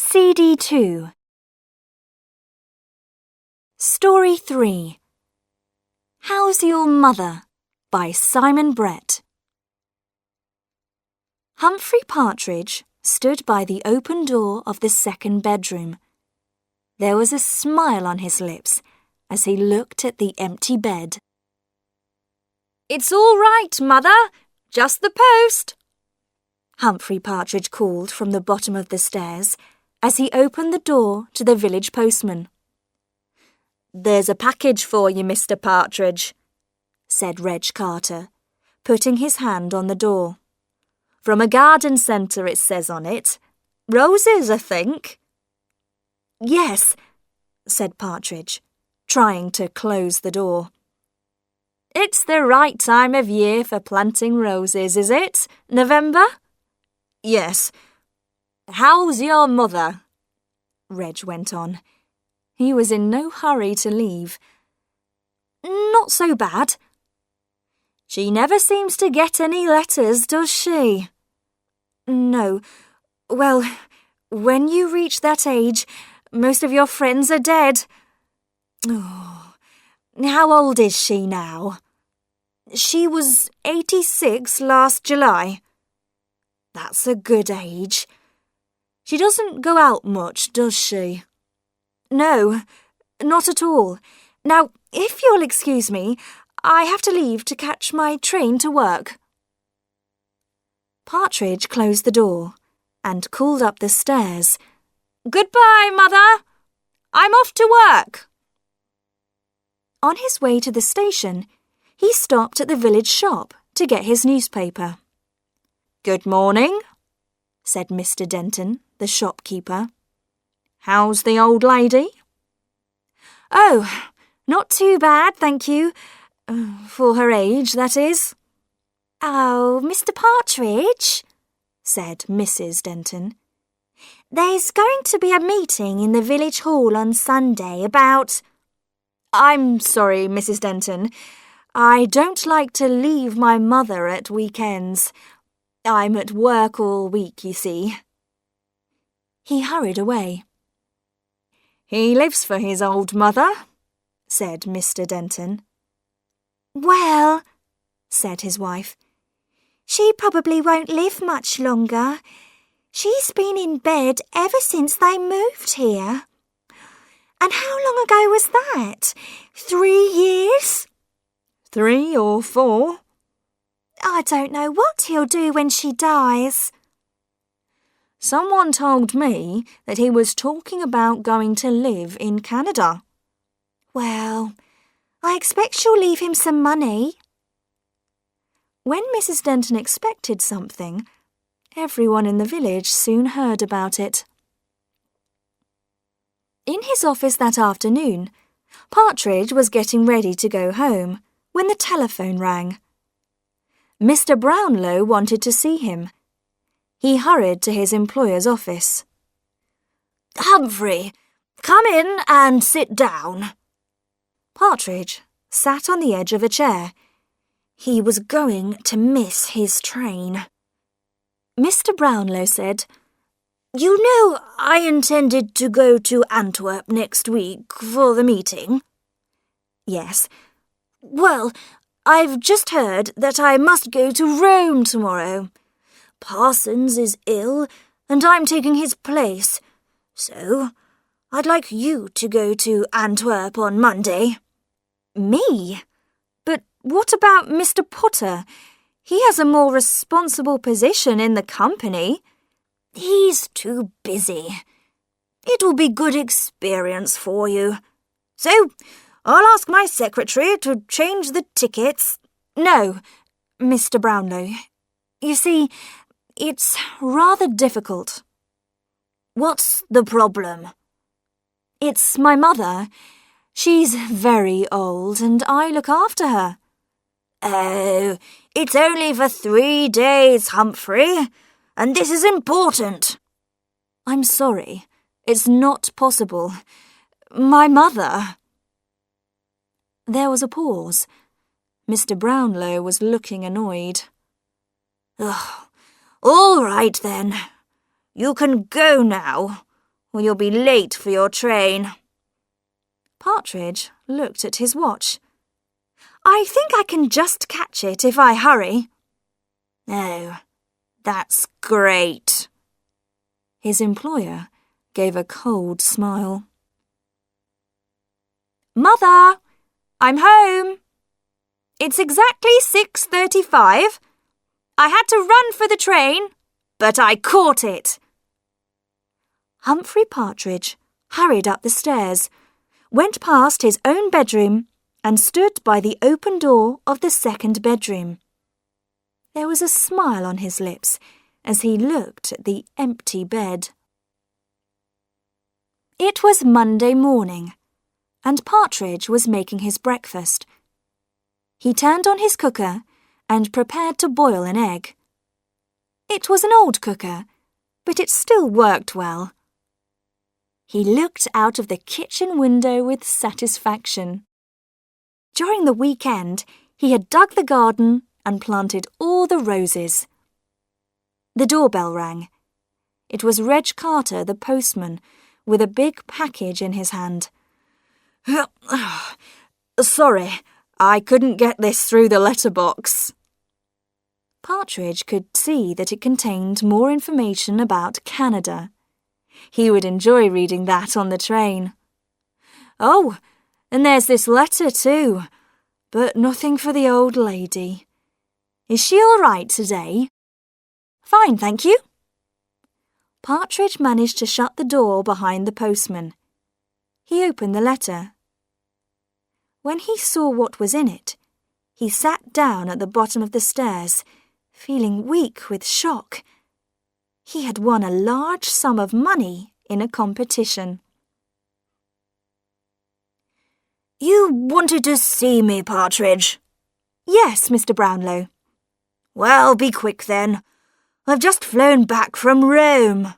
CD2. Story 3. How's Your Mother? By Simon Brett. Humphrey Partridge stood by the open door of the second bedroom. There was a smile on his lips as he looked at the empty bed. "It's all right, Mother. Just the post," Humphrey Partridge called from the bottom of the stairs as he opened the door to the village postman. "There's a package for you, Mr. Partridge," said Reg Carter, putting his hand on the door. "From a garden centre, it says on it. Roses, I think." "Yes," said Partridge, trying to close the door. "It's the right time of year for planting roses, is it? November?" "Yes." "How's your mother?" Reg went on. He was in no hurry to leave. "Not so bad." "She never seems to get any letters, does she?" "No. Well, when you reach that age, most of your friends are dead." "Oh, how old is she now?" "She was 86 last July." "That's a good age. She doesn't go out much, does she?" "No, not at all. Now, if you'll excuse me, I have to leave to catch my train to work." Partridge closed the door and called up the stairs. "Goodbye, Mother. I'm off to work." On his way to the station, he stopped at the village shop to get his newspaper. "Good morning," said Mr. Denton, the shopkeeper. "How's the old lady?" "Oh, not too bad, thank you. For her age, that is." "Oh, Mr. Partridge," said Mrs. Denton. "There's going to be a meeting in the village hall on Sunday about—" "I'm sorry, Mrs. Denton. I don't like to leave my mother at weekends. I'm at work all week, you see." He hurried away. "He lives for his old mother," said Mr. Denton. "Well," said his wife, "she probably won't live much longer. She's been in bed ever since they moved here. And how long ago was that? 3 years?" 3 or 4. "I don't know what he'll do when she dies." Someone told me that he was talking about going to live in Canada. "Well, I expect she'll leave him some money." When Mrs. Denton expected something, everyone in the village soon heard about it. In his office that afternoon, Partridge was getting ready to go home when the telephone rang. Mr. Brownlow wanted to see him. He hurried to his employer's office. "Humphrey, come in and sit down." Partridge sat on the edge of a chair. He was going to miss his train. Mr. Brownlow said, "You know I intended to go to Antwerp next week for the meeting." "Yes." "Well, I've just heard that I must go to Rome tomorrow. Parsons is ill, and I'm taking his place. So I'd like you to go to Antwerp on Monday." "Me? But what about Mr. Potter? He has a more responsible position in the company." "He's too busy. It will be good experience for you. So I'll ask my secretary to change the tickets." "No, Mr. Brownlow. You see, it's rather difficult." "What's the problem?" "It's my mother. She's very old and I look after her." "Oh, it's only for 3 days, Humphrey, and this is important." "I'm sorry. It's not possible. My mother—" There was a pause. Mr. Brownlow was looking annoyed. "All right then. You can go now. or you'll be late for your train." Partridge looked at his watch. "I think I can just catch it if I hurry." "Oh, that's great." His employer gave a cold smile. "Mother, I'm home. It's exactly 6:35. I had to run for the train, but I caught it." Humphrey Partridge hurried up the stairs, went past his own bedroom, and stood by the open door of the second bedroom. There was a smile on his lips as he looked at the empty bed. It was Monday morning, and Partridge was making his breakfast. He turned on his cooker and prepared to boil an egg. It was an old cooker, but it still worked well. He looked out of the kitchen window with satisfaction. During the weekend, he had dug the garden and planted all the roses. The doorbell rang. It was Reg Carter, the postman, with a big package in his hand. "Sorry, I couldn't get this through the letterbox." Partridge could see that it contained more information about Canada. He would enjoy reading that on the train. "Oh, and there's this letter too, but nothing for the old lady. Is she all right today?" "Fine, thank you." Partridge managed to shut the door behind the postman. He opened the letter. When he saw what was in it, he sat down at the bottom of the stairs, feeling weak with shock. He had won a large sum of money in a competition. "You wanted to see me, Partridge?" "Yes, Mr. Brownlow." "Well, be quick then. I've just flown back from Rome."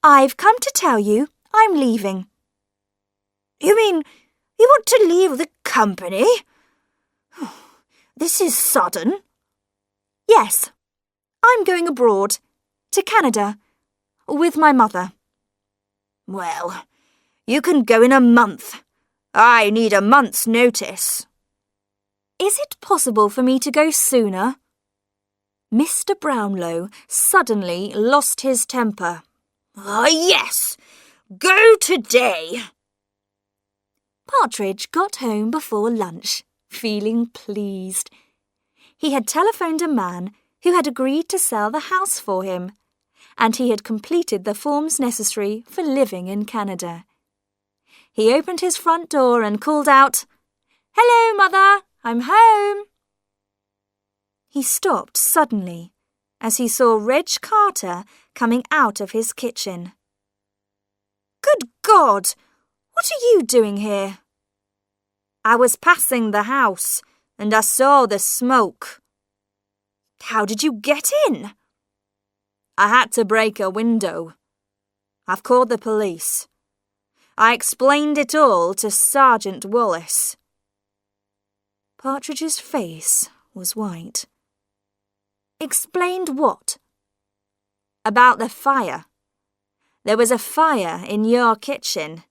"I've come to tell you I'm leaving." "You mean you want to leave the company? This is sudden." "Yes, I'm going abroad, to Canada, with my mother." "Well, you can go in a month. I need a month's notice." "Is it possible for me to go sooner?" Mr. Brownlow suddenly lost his temper. Yes, go today." Partridge got home before lunch, feeling pleased. He had telephoned a man who had agreed to sell the house for him, and he had completed the forms necessary for living in Canada. He opened his front door and called out, "Hello, Mother, I'm home." He stopped suddenly as he saw Reg Carter coming out of his kitchen. "Good God! What are you doing here?" "I was passing the house and I saw the smoke." "How did you get in?" "I had to break a window. I've called the police. I explained it all to Sergeant Wallace." Partridge's face was white. "Explained what?" "About the fire. There was a fire in your kitchen.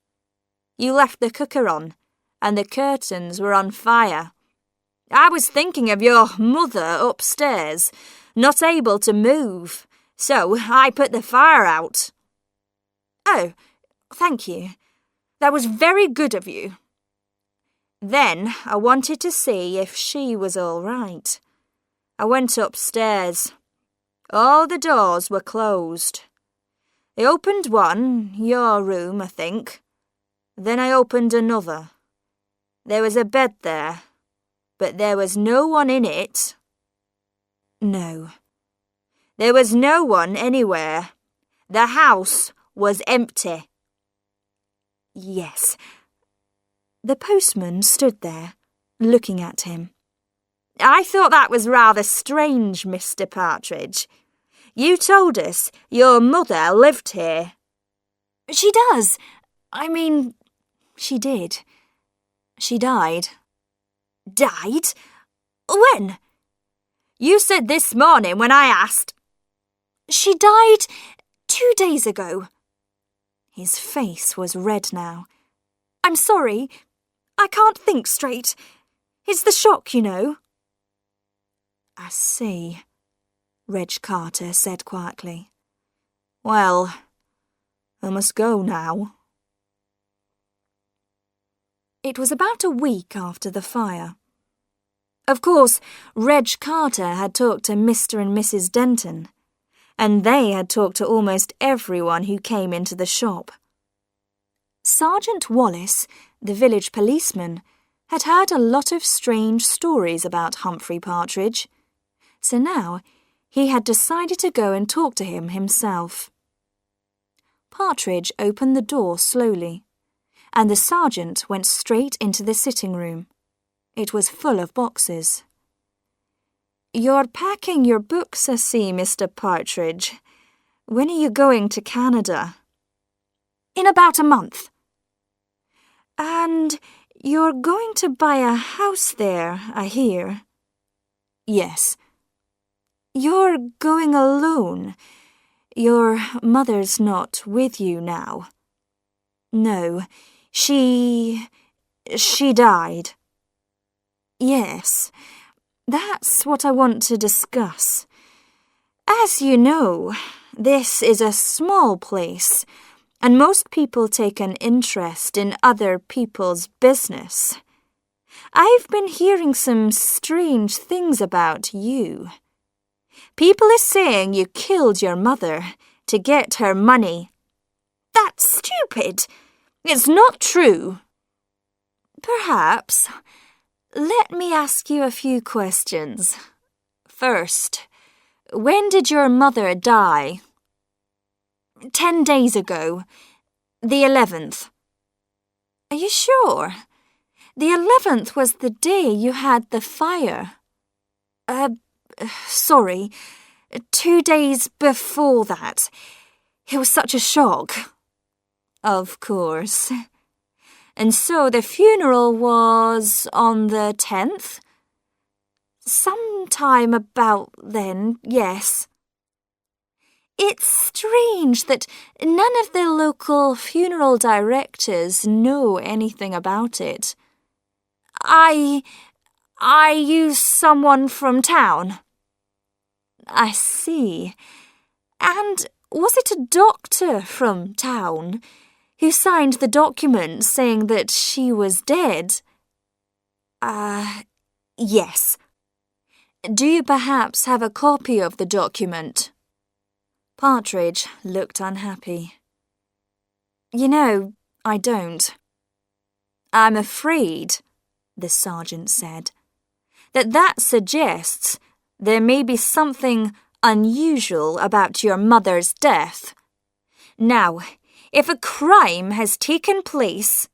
You left the cooker on, and the curtains were on fire. I was thinking of your mother upstairs, not able to move, so I put the fire out." "Oh, thank you. That was very good of you." "Then I wanted to see if she was all right. I went upstairs. All the doors were closed. I opened one, your room, I think. Then I opened another. There was a bed there, but there was no one in it." "No." "There was no one anywhere. The house was empty." "Yes." The postman stood there, looking at him. "I thought that was rather strange, Mr. Partridge. You told us your mother lived here." "She does. She did. She died." "Died? When?" "You said this morning when I asked." "She died 2 days ago." His face was red now. I'm sorry. I can't think straight. It's the shock, you know. I see, Reg Carter said quietly. Well, I must go now. It was about a week after the fire. Of course, Reg Carter had talked to Mr. and Mrs. Denton, and they had talked to almost everyone who came into the shop. Sergeant Wallace, the village policeman, had heard a lot of strange stories about Humphrey Partridge, so now he had decided to go and talk to him himself. Partridge opened the door slowly, and the sergeant went straight into the sitting room. It was full of boxes. You're packing your books, I see, Mr. Partridge. When are you going to Canada? In about a month. And you're going to buy a house there, I hear. Yes. You're going alone. Your mother's not with you now. No, she died. Yes, that's what I want to discuss. As you know, this is a small place, and most people take an interest in other people's business. I've been hearing some strange things about you. People are saying you killed your mother to get her money. That's stupid. It's not true. Perhaps. Let me ask you a few questions. First, when did your mother die? 10 days ago. The 11th. Are you sure? The 11th was the day you had the fire. Sorry. 2 days before that. It was such a shock. Of course. And so the funeral was on the 10th? Sometime about then, yes. It's strange that none of the local funeral directors know anything about it. I use someone from town. I see. And was it a doctor from town who signed the document saying that she was dead? Yes. Do you perhaps have a copy of the document? Partridge looked unhappy. You know, I don't. I'm afraid, the sergeant said, that suggests there may be something unusual about your mother's death. Now, if a crime has taken place...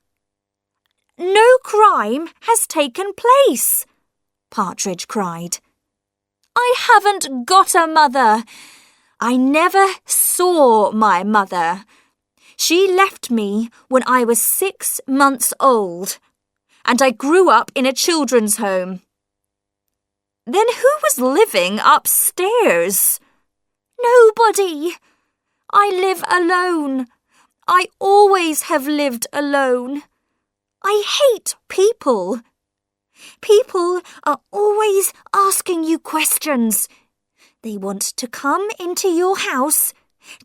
No crime has taken place, Partridge cried. I haven't got a mother. I never saw my mother. She left me when I was 6 months old, and I grew up in a children's home. Then who was living upstairs? Nobody. I live alone. I always have lived alone. I hate people. People are always asking you questions. They want to come into your house,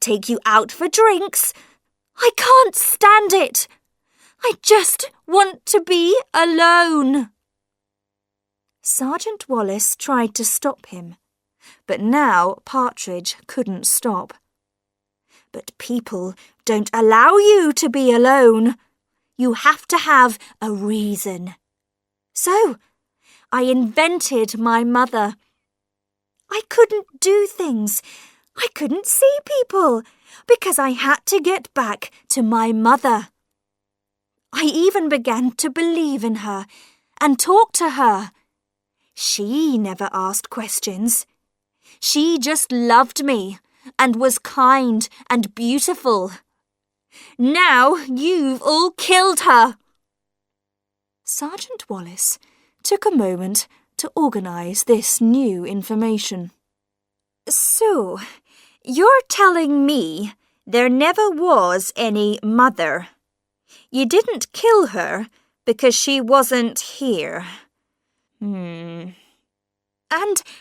take you out for drinks. I can't stand it. I just want to be alone. Sergeant Wallace tried to stop him, but now Partridge couldn't stop. But people don't allow you to be alone. You have to have a reason. So, I invented my mother. I couldn't do things. I couldn't see people because I had to get back to my mother. I even began to believe in her and talk to her. She never asked questions. She just loved me and was kind and beautiful. Now you've all killed her. Sergeant Wallace took a moment to organise this new information. So, you're telling me There never was any mother. You didn't kill her because she wasn't here. And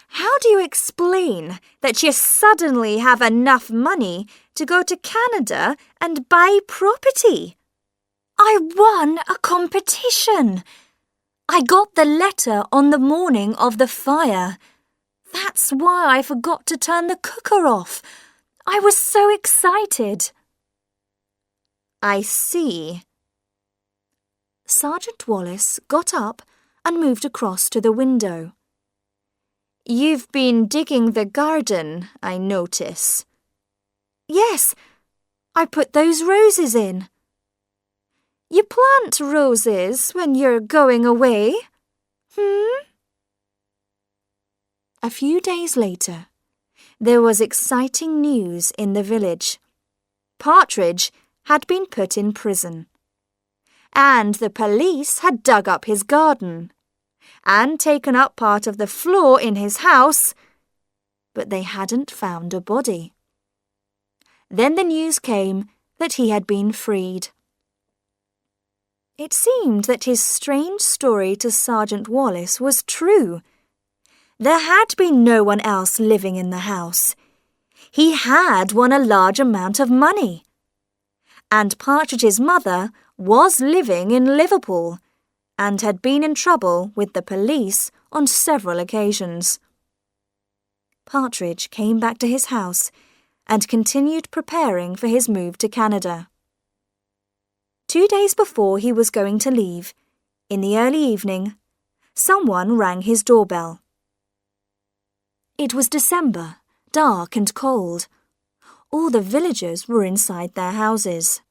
how do you explain that you suddenly have enough money to go to Canada and buy property? I won a competition. I got the letter on the morning of the fire. That's why I forgot to turn the cooker off. I was so excited. I see. Sergeant Wallace got up and moved across to the window. You've been digging the garden, I notice. Yes, I put those roses in. You plant roses when you're going away? A few days later, there was exciting news in the village. Partridge had been put in prison, and the police had dug up his garden and taken up part of the floor in his house, but they hadn't found a body. Then the news came that he had been freed. It seemed that his strange story to Sergeant Wallace was true. There had been no one else living in the house. He had won a large amount of money. And Partridge's mother was living in Liverpool and had been in trouble with the police on several occasions. Partridge came back to his house and continued preparing for his move to Canada. 2 days before he was going to leave, in the early evening, someone rang his doorbell. It was December, dark and cold. All the villagers were inside their houses.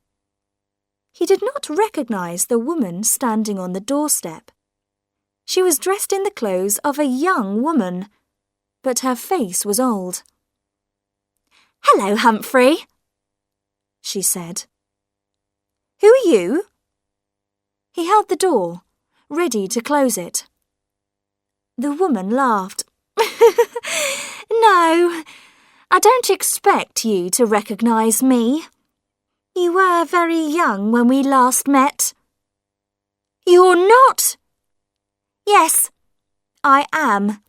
He did not recognize the woman standing on the doorstep. She was dressed in the clothes of a young woman, but her face was old. "Hello, Humphrey," she said. "Who are you?" He held the door, ready to close it. The woman laughed. "No, I don't expect you to recognize me. You were very young when we last met." "You're not?" "Yes, I am."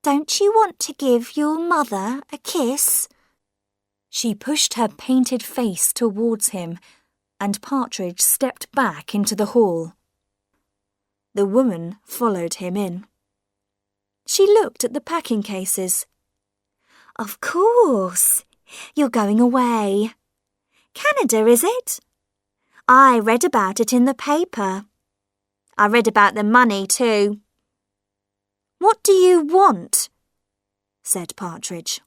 "Don't you want to give your mother a kiss?" She pushed her painted face towards him, and Partridge stepped back into the hall. The woman followed him in. She looked at the packing cases. "Of course, you're going away. Canada, is it? I read about it in the paper. I read about the money too." "What do you want?" said Partridge.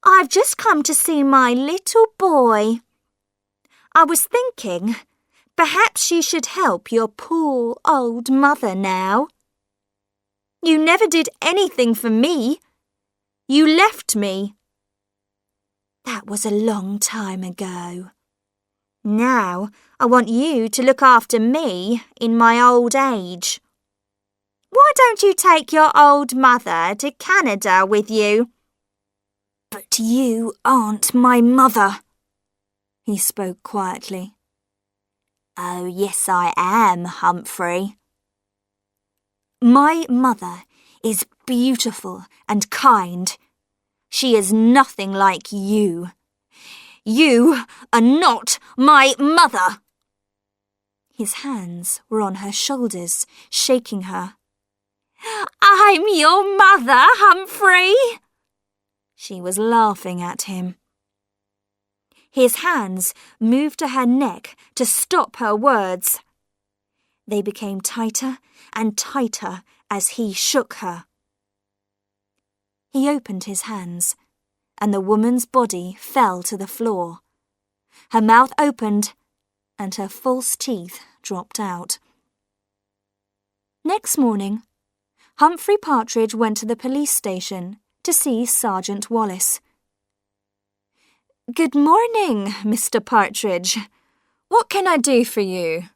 "I've just come to see my little boy. I was thinking, perhaps you should help your poor old mother now. You never did anything for me. You left me." "That was a long time ago. Now I want you to look after me in my old age. Why don't you take your old mother to Canada with you?" "But you aren't my mother," he spoke quietly. "Oh, yes, I am, Humphrey." "My mother is beautiful and kind. She is nothing like you. You are not my mother." His hands were on her shoulders, shaking her. "I'm your mother, Humphrey." She was laughing at him. His hands moved to her neck to stop her words. They became tighter and tighter as he shook her. He opened his hands, and the woman's body fell to the floor. Her mouth opened, and her false teeth dropped out. Next morning, Humphrey Partridge went to the police station to see Sergeant Wallace. "Good morning, Mr. Partridge. What can I do for you?"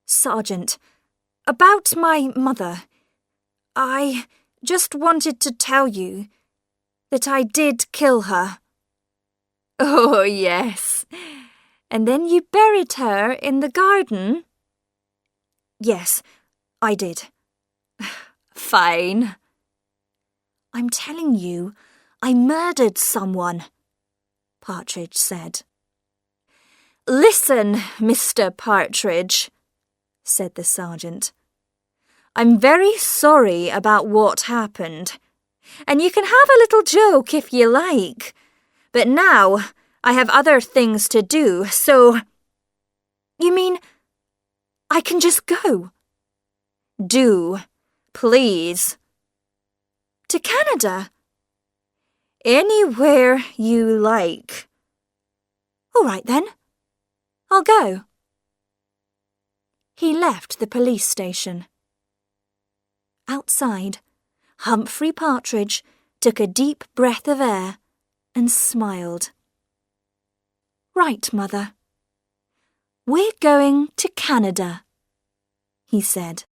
"Sergeant, about my mother. I just wanted to tell you that I did kill her." Oh, yes. And then you buried her in the garden? Yes, I did. Fine. I'm telling you, I murdered someone, Partridge said. Listen, Mr. Partridge, said the sergeant. I'm very sorry about what happened, and you can have a little joke if you like. But now I have other things to do, so... You mean I can just go? Do, please. To Canada? Anywhere you like. All right then, I'll go. He left the police station. Outside, Humphrey Partridge took a deep breath of air and smiled. Right, Mother. We're going to Canada, he said.